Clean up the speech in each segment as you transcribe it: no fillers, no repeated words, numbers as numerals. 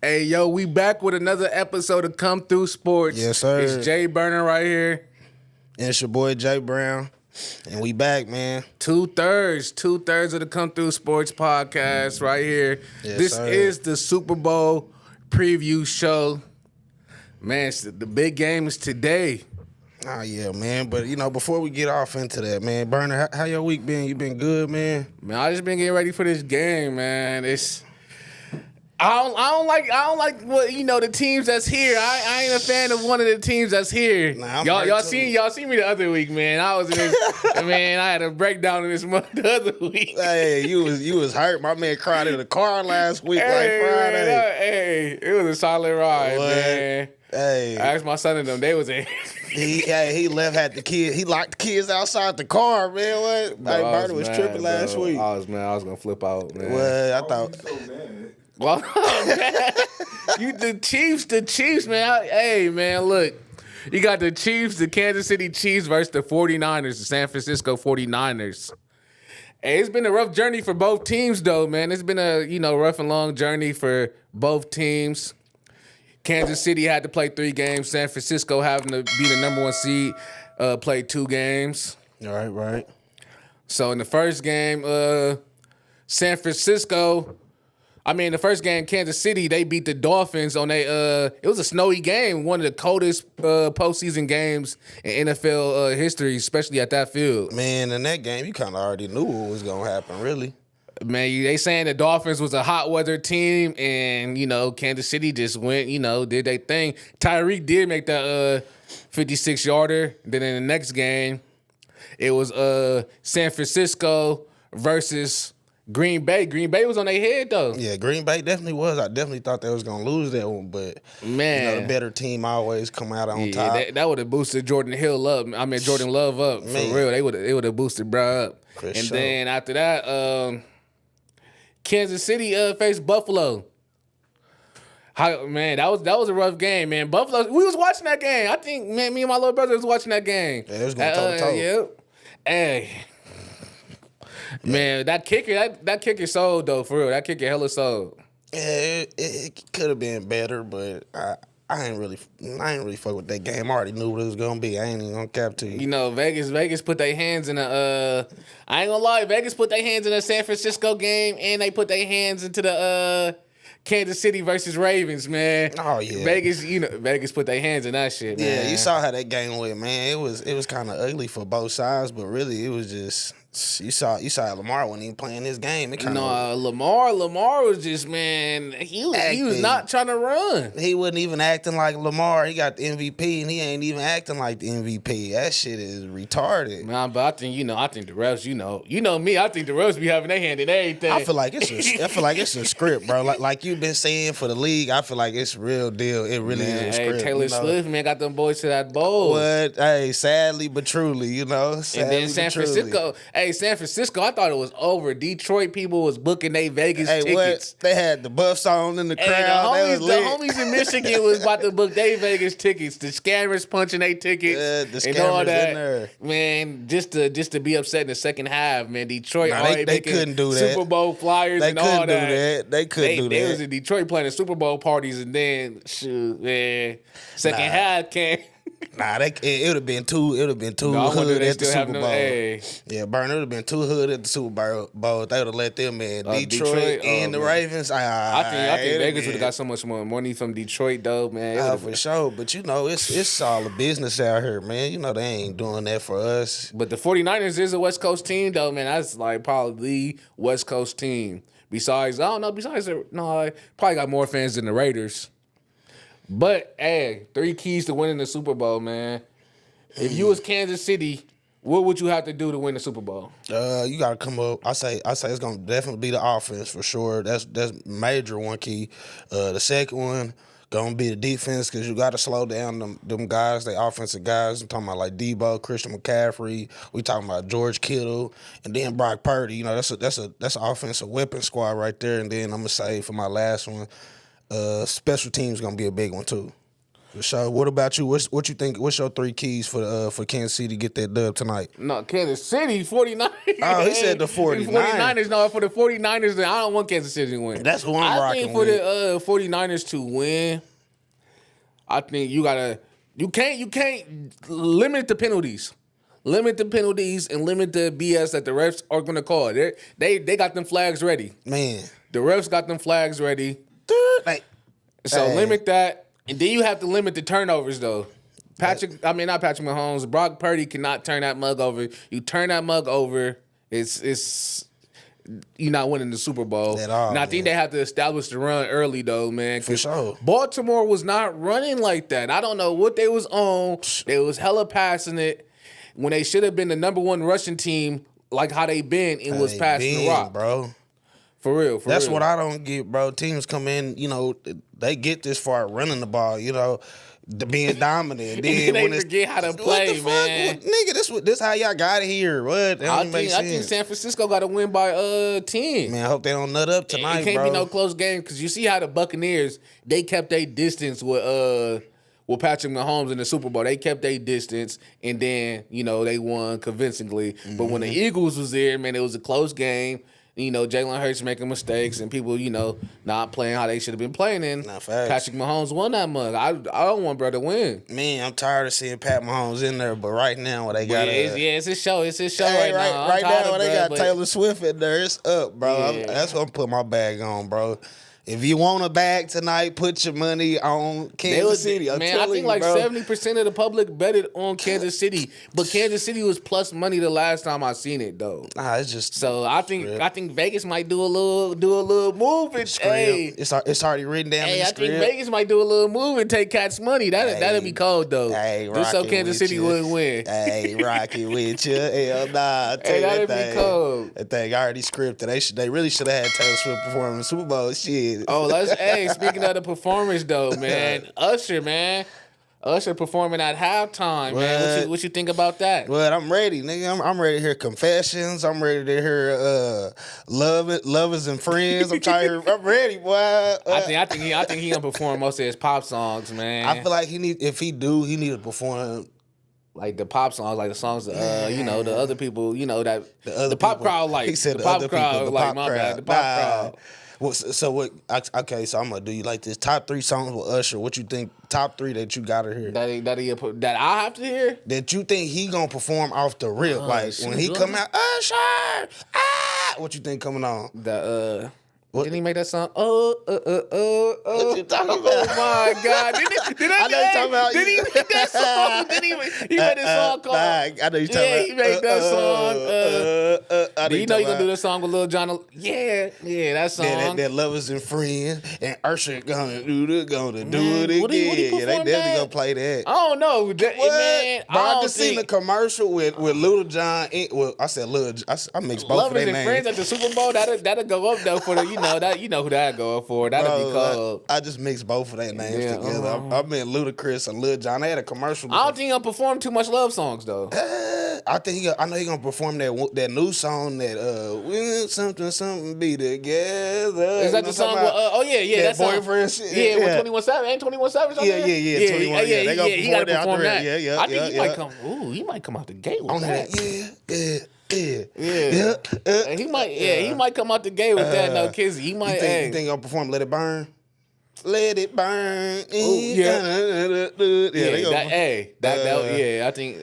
Hey, yo, we back with another episode of Come Thru Sports. Yes, sir. It's JBrown right here. And it's your boy JBrown. And we back, man. Two-thirds of the Come Thru Sports podcast right here. Yes, This sir. is the Super Bowl preview show. Man, the big game is today. Oh, yeah, man. But, before we get off into that, man, Burner, how your week been? You been good, man? Man, I just been getting ready for this game, man. I don't like what the teams that's here. I ain't a fan of one of the teams that's here. Nah, y'all seen me the other week, man. I was in this man. I had a breakdown in this month the other week. Hey, you was hurt. My man cried in the car last week, Friday. Man, it was a solid ride, What? man. Hey, I asked my son and them. They was in. he left, had the kid. He locked the kids outside the car, man. What? Bro, Hey, I Burner was mad, tripping last bro. week. I was gonna flip out, man. What? I thought. Well, the Chiefs, man. Hey, man, look. You got the Chiefs, the Kansas City Chiefs versus the 49ers, the San Francisco 49ers. Hey, it's been a rough journey for both teams, though, man. It's been a, rough and long journey for both teams. Kansas City had to play 3 games. San Francisco, having to be the number 1 seed, played 2 games. Right. So in the first game, the first game, Kansas City, they beat the Dolphins on it was a snowy game, one of the coldest postseason games in NFL history, especially at that field. Man, in that game, you kind of already knew what was going to happen, really. Man, they saying the Dolphins was a hot weather team, and, Kansas City just went, did their thing. Tyreek did make that 56-yarder. Then in the next game, it was San Francisco versus Green Bay. Green Bay was on their head, though. Yeah, Green Bay definitely was. I definitely thought they was going to lose that one, but man, the better team always come out on top. That would have boosted Jordan Love up. Man. For real. They would have boosted bro up. For and sure. then after that, Kansas City faced Buffalo. Man, that was a rough game, man. Buffalo, we was watching that game. I think, man, me and my little brother was watching that game. Yeah, it was going toe-to-toe. Yep. Hey. Man, that kicker sold, though, for real. That kicker hella sold. Yeah, it could have been better, but I ain't really fuck with that game. I already knew what it was gonna be. I ain't even gonna cap to you. Vegas put their hands in I ain't gonna lie, Vegas put their hands in the San Francisco game, and they put their hands into the Kansas City versus Ravens, man. Oh yeah, Vegas put their hands in that shit, man. Yeah, you saw how that game went, man. It was kind of ugly for both sides, but really it was just. You saw Lamar wasn't even playing this game. Lamar was just, man, he was not trying to run. He wasn't even acting like Lamar. He got the MVP and he ain't even acting like the MVP. That shit is retarded. Nah, but I think the refs, you know me, I think the refs be having their hand in everything. I feel like it's a script, bro. Like you've been saying for the league, I feel like it's real deal. It really is a script. Taylor Swift, man, got them boys to that bowl. What? Hey, sadly but truly, And then San Francisco, I thought it was over. Detroit people was booking their Vegas tickets. What? They had the buffs on in the crowd. The homies in Michigan was about to book their Vegas tickets. The scammers punching their tickets and all that. In there. Man, just to be upset in the second half, man. Detroit they couldn't do that. Super Bowl flyers and all that. They couldn't do that. They was in Detroit playing the Super Bowl parties, and then second half came. Nah, it would have been too hood at the Super Bowl. Yeah, Burn, it would have been too hood at the Super Bowl. They would have let them in. Detroit and the Ravens. I think Vegas would have got so much more money from Detroit, though, man. For sure. But, it's all a business out here, man. They ain't doing that for us. But the 49ers is a West Coast team, though, man. That's like probably the West Coast team. Probably got more fans than the Raiders. But, hey, 3 keys to winning the Super Bowl, man. If you was Kansas City, what would you have to do to win the Super Bowl? You gotta come up. I say it's gonna definitely be the offense for sure. That's major one key. The second one gonna be the defense because you gotta slow down them guys, they offensive guys. I'm talking about like Debo, Christian McCaffrey. We talking about George Kittle, and then Brock Purdy. That's an offensive weapon squad right there. And then I'm gonna say for my last one. Special teams gonna be a big one too. So, what about you? What you think? What's your 3 keys for Kansas City to get that dub tonight? No, Kansas City, 49ers. Oh, he said the 49ers. No, for the 49ers, I don't want Kansas City to win. That's who I'm rocking with. I think for the 49ers to win, I think you can't limit the penalties. Limit the penalties and limit the BS that the refs are going to call. They got them flags ready. Man. The refs got them flags ready. So limit that. And then you have to limit the turnovers, though. Not Patrick Mahomes. Brock Purdy cannot turn that mug over. You turn that mug over, it's you're not winning the Super Bowl. At all, and I think they have to establish the run early, though, man. For sure. Baltimore was not running like that. I don't know what they was on. They was hella passing it when they should have been the number 1 rushing team, like how they been. It was passing the rock, bro. For real. That's what I don't get, bro. Teams come in, they get this far running the ball, being dominant. Then they forget how to play, man. Nigga, this how y'all got it here. What? I think San Francisco got to win by 10. Man, I hope they don't nut up tonight, It can't be no close game because you see how the Buccaneers, they kept their distance with Patrick Mahomes in the Super Bowl. They kept their distance, and then, they won convincingly. Mm-hmm. But when the Eagles was there, man, it was a close game. Jalen Hurts making mistakes and people, not playing how they should have been playing. And Patrick Mahomes won that mug. I don't want bro to win. Man, I'm tired of seeing Pat Mahomes in there, but right now when they got it's his show. It's his show right now. Right now when they got Taylor Swift in there, it's up, bro. Yeah. That's what I'm putting my bag on, bro. If you want a bag tonight, put your money on Kansas City. I think like 70% of the public betted on Kansas City, but Kansas City was plus money the last time I seen it though. Nah, it's just so I think Vegas might do a little move. It's already written down. In the script. Think Vegas might do a little move and take Cat's money. That'd be cold though. Hey, just so Kansas City wouldn't win. Hey, Rocky with you. Hell nah. That'd be cold. That thing already scripted. They really should have had Taylor Swift perform in the Super Bowl. Shit. Oh, speaking of the performance though, man. Usher performing at halftime, man. What you think about that? Well, I'm ready, nigga. I'm ready to hear confessions. I'm ready to hear lovers and friends. I'm ready, boy. I think he gonna perform most of his pop songs, man. I feel like he need to perform like the pop songs, like the songs, the other people, that the pop crowd like. He said the pop crowd like my bad. The pop crowd. Well, so what? Okay, so I'm gonna do you like this. Top 3 songs with Usher. What you think? Top 3 that you gotta hear. That I have to hear. That you think he gonna perform off the rip? When he come out, Usher. What you think coming on? Didn't he make that song? What you talking about? Oh my God! Did I know you talking about. Did he make that song? He made a song called. I know you talking about. Yeah, he made that song. Do you know he gonna do the song with Lil Jon? Yeah, that song. That lovers and friends, and Usher gonna do it again. What They definitely gonna play that. I don't know, man. But I just seen the commercial with Lil Jon. I said Lil. I mixed both lovers of their names. Friends at the Super Bowl. That'll go up though for the who that go up for. That'll be cold. I just mixed both of their names together. I meant Ludacris and Lil Jon. They had a commercial. I don't think he'll perform too much love songs though. I know he gonna perform that new song that when something be together. Is that the song? That boyfriend shit. Yeah, with 21 Savage. Ain't 21 Savage on there? Yeah. 21. Yeah, they gonna he gotta perform that. Yeah. I think he might come. Ooh, he might come out the gate with that. Yeah. He might come out the gate with that. No, Kizzy. He might. You think he'll perform "Let It Burn"? Let it burn. I think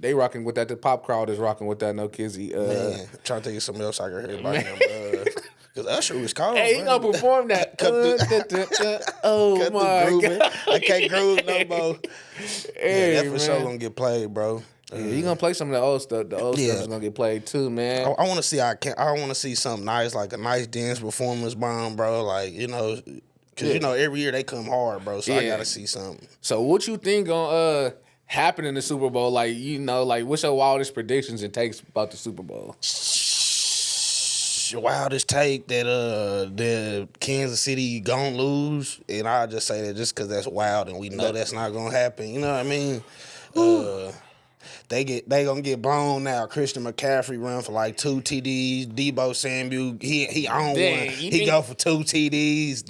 they rocking with that. The pop crowd is rocking with that. No Kizzy. Man, I'm trying to think of something else I can hear about him. Because Usher was cold. Hey, he gonna perform that. Oh my God, I can't groove no more. That for sure gonna get played, bro. Yeah, you gonna play some of the old stuff. The old stuff is gonna get played too, man. I want to see. I want to see something nice, like a nice dance performance, bomb, bro. Like because every year they come hard, bro. So I gotta see something. So what you think gonna happen in the Super Bowl? Like what's your wildest predictions and takes about the Super Bowl? Wildest take that the Kansas City gonna lose, and I just say that just because that's wild, and we know that's not gonna happen. You know what I mean? They gonna get blown now. Christian McCaffrey run for like 2 TDs. Debo Samuel, he on one. He go for 2 TDs.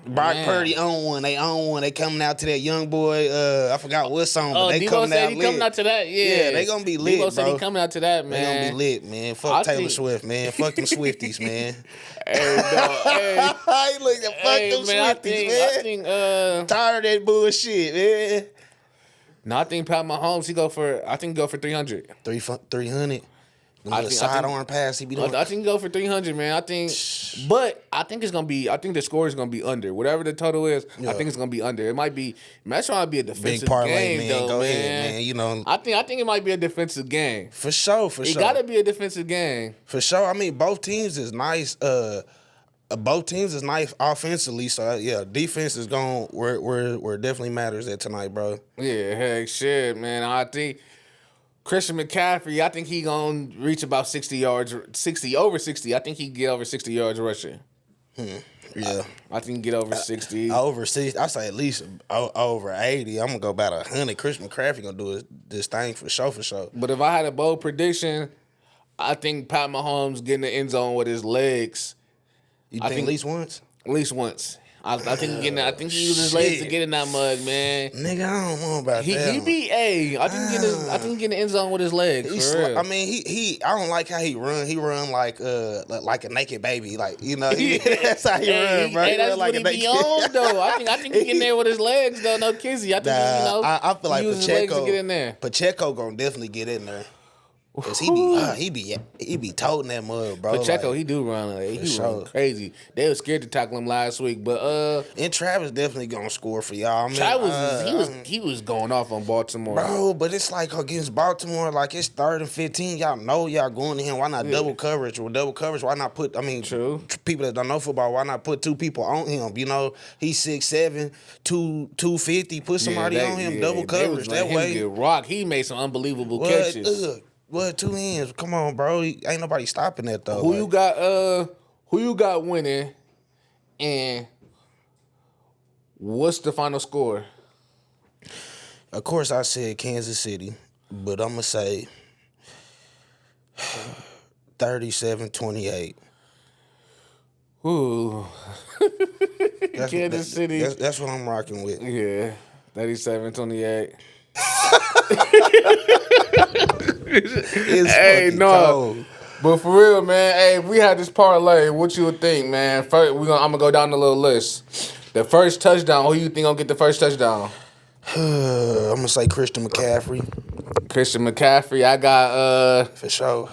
Brock Purdy on one. They on one. They coming out to that young boy. I forgot what song, but they Debo coming said out he lit. coming out to that. Yeah, they gonna be lit, Debo said bro. he coming out to that, man. They gonna be lit, man. Fuck Taylor Swift, man. Fuck them Swifties, man. Hey, dog. Hey, I ain't looking at fuck them man, Swifties, man. I think Tired of that bullshit, man. No, I think Pat Mahomes, he go for 300. 300. I The think- sidearm pass he be doing. I think he go for 300, man. I think it's gonna be. I think the score is gonna be under whatever the total is. I think it's gonna be under. It might be. That's trying to be a defensive Big parlay, game, man. though, Go man. ahead, man. You know, I think it might be a defensive game. for sure. It gotta be a defensive game. For sure. I mean, both teams is nice. Both teams is nice offensively. So yeah, defense is going where it definitely matters at tonight, bro. Yeah, heck, shit, man. I think Christian McCaffrey. I think he gonna reach about 60 yards, over 60. I think he get over 60 yards rushing. Yeah. I think he get over 60. Over 60, I say at least over 80. I'm gonna go about 100. Christian McCaffrey gonna do this thing for sure, for sure. But if I had a bold prediction, I think Pat Mahomes getting the end zone with his legs. You think at least once? At least once. I think he used his legs to get in that mug, man. Nigga, I don't know about that. He be I think he get in the end zone with his legs. For real. I mean, he I don't like how he run. He run like a naked baby, like, you know. That's how he run, bro. That's like what he be on, though. I think he getting there with his legs, though. No kizzy. I think I feel like he use his legs to get in there. Pacheco gonna definitely get in there. Cause he be toting that mud, bro. Pacheco, like, he do run. He sure. run crazy. They were scared to tackle him last week, but and Travis definitely gonna score for y'all. I mean, Travis, he was going off on Baltimore, bro. But it's like against Baltimore, like it's 3rd and 15. Y'all know y'all going to him. Why not double coverage? With double coverage, why not put? I mean, true. People that don't know football, why not put 2 people on him? You know, he's 6'7", 250. Put somebody on him. Double coverage that way. Get rocked. He made some unbelievable catches. What 2 hands? Come on, bro. Ain't nobody stopping that though. Who you got winning, and what's the final score? Of course, I said Kansas City, but I'm gonna say 37-28. Ooh, Kansas City. That's what I'm rocking with. Yeah, 37-28. Hey, no. Cold. But for real, man, hey, if we had this parlay, what you would think, man? First, I'm gonna go down the little list. The first touchdown, who you think gonna get the first touchdown? I'm gonna say Christian McCaffrey. Christian McCaffrey. I got For sure.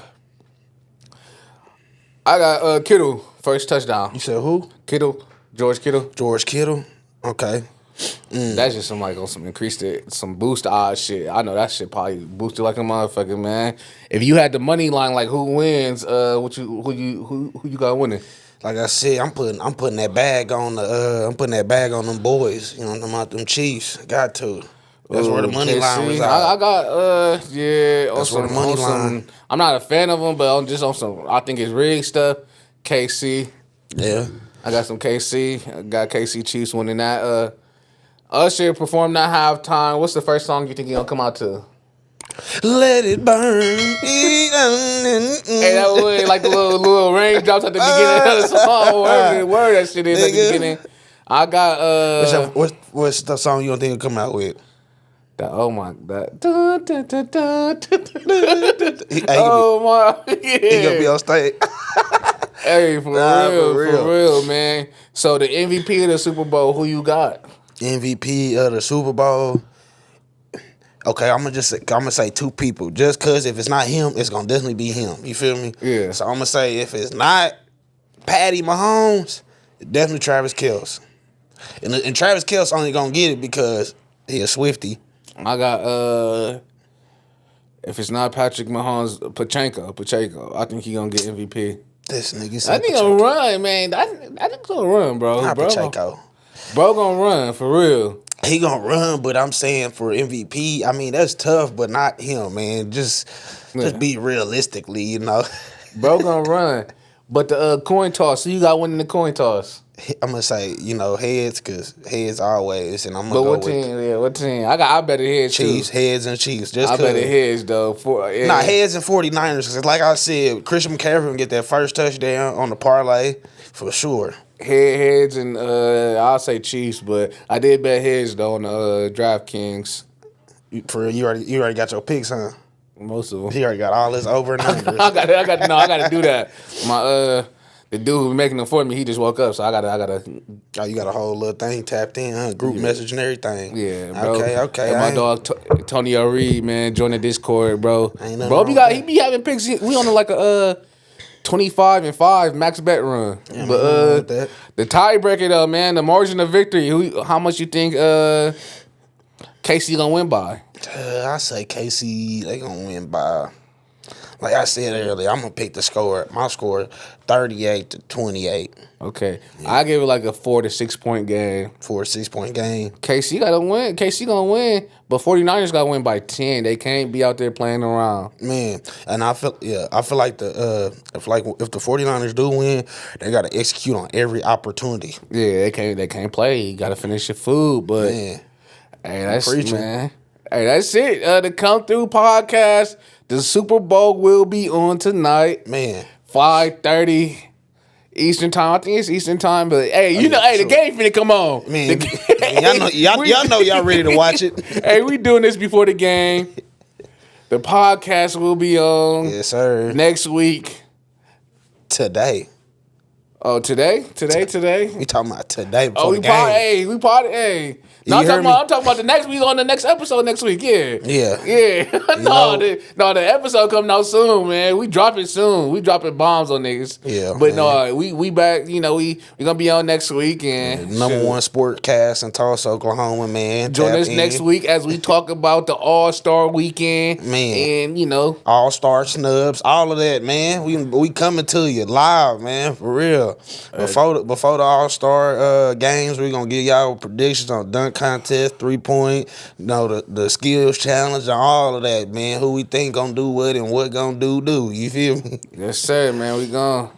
Kittle, first touchdown. You said who? Kittle, George Kittle. George Kittle. Okay. That's just some boost odds shit. I know that shit probably boosted like a motherfucker, man. If you had the money line, like who wins, who you got winning? Like I said, I'm putting that bag on them boys. You know, them Chiefs. Got to. That's where the money line was at. I got That's where the money line. I'm not a fan of them, but I'm just on some. I think it's rigged stuff. KC. Yeah. I got some KC. I got KC Chiefs winning that. Usher performed that halftime. What's the first song you think he gonna come out to? Let it burn. Hey, that was like the little raindrops at the beginning of the song. Word that shit is at the beginning. I got What's the song you don't think will come out with? Oh my god. Oh my, yeah. He gonna be on stage. Hey, for real, man. So the MVP of the Super Bowl, who you got? MVP of the Super Bowl. Okay, I'm gonna say 2 people. Just cause if it's not him, it's gonna definitely be him. You feel me? Yeah. So I'm gonna say if it's not Patty Mahomes, definitely Travis Kelce. And Travis Kelce only gonna get it because he a Swiftie. I got if it's not Patrick Mahomes, Pacheco. I think he gonna get MVP. This nigga said I think gonna run, man. I think gonna run, bro. Not Pacheco. Bro gonna run for real. He gonna run, but I'm saying for MVP, I mean that's tough, but not him, man. Just be realistically, you know. Bro gonna run. But the coin toss, so you got winning the coin toss. I'm gonna say, heads, because heads always, and I'm But gonna what go with team? Yeah, what team? I better heads Chiefs, too. heads and Chiefs. Just I better heads though. heads and 49ers. Because like I said, Christian McCaffrey can get that first touchdown on the parlay for sure. Heads and I'll say Chiefs, but I did bet heads though on the DraftKings. For real, you already got your picks, huh? Most of them. He already got all his over and unders. I gotta do that. The dude who was making them for me, he just woke up, so I gotta. Oh, you got a whole little thing tapped in, huh? Group message and everything. Yeah, bro. Okay. And my dog Tony Reed, man, join the Discord, bro. Ain't nothing Bro, wrong he be having picks. We on like a 25-5 max bet run. Yeah, But the tiebreaker though, man, the margin of victory. How much you think KC gonna win by? I say KC, they gonna win by. Like I said earlier, I'm gonna pick the score. My score, 38-28. Okay, I give it like a 4 to 6 point game. 4 or 6 point game. KC gotta win. KC gonna win, but 49ers gotta win by 10. They can't be out there playing around. Man, and I feel like if the 49ers do win, they gotta execute on every opportunity. Yeah, they can't play. You gotta finish your food, but Man, hey, that's man. Hey, that's it. The Come Thru podcast. The Super Bowl will be on tonight. Man, 5:30 Eastern time. I think it's Eastern time, but hey, the game finna come on. Man, y'all know y'all ready to watch it. Hey, we doing this before the game. The podcast will be on. Yes, sir. Next week. Today. Oh, today? We talking about today before the game. Hey. No, I'm talking about the next week on the next episode next week. Yeah. The episode coming out soon, man. We drop it soon. We dropping bombs on niggas. Yeah. But man. No, we back. We gonna be on next week and number one sportcast in Tulsa, Oklahoma, man. Join us next week as we talk about the All-Star weekend, man. And All-Star snubs, all of that, man. We coming to you live, man, for real. Before the All-Star games, we gonna give y'all predictions on dunk contest, 3-point, the skills challenge, and all of that, man. Who we think gonna do what and what gonna do. You feel me? Yes, sir, man. We gone.